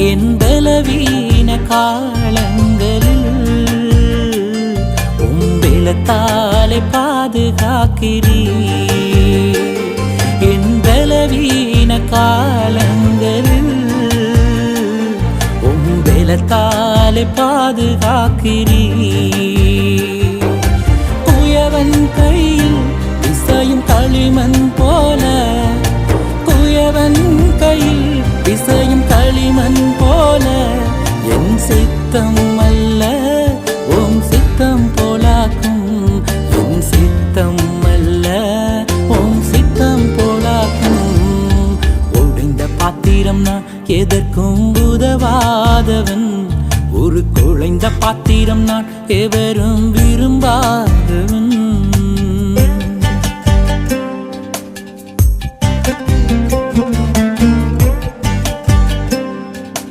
என் பலவீன காலங்களில் உம்பெலத்தாலே பாதுகாக்கிறீர். என் பலவீன காலங்களில் உம்பெலத்தாலே பாதுகாக்கிறீர். குயவன் கையில் பிசையும் களிமண் போல, குயவன் கையில் பிசையும் களிமண் போல, என் சித்தம் அல்ல உம் சித்தம் போலாக்கும். என் சித்தம் அல்ல உம் சித்தம் போலாக்கும். ஒடிந்த பாத்திரம் நான் எதற்கும் உதவாதவன், ஒரு குழைந்த பாத்திரம் நான் எவரும் விரும்பாதவன்.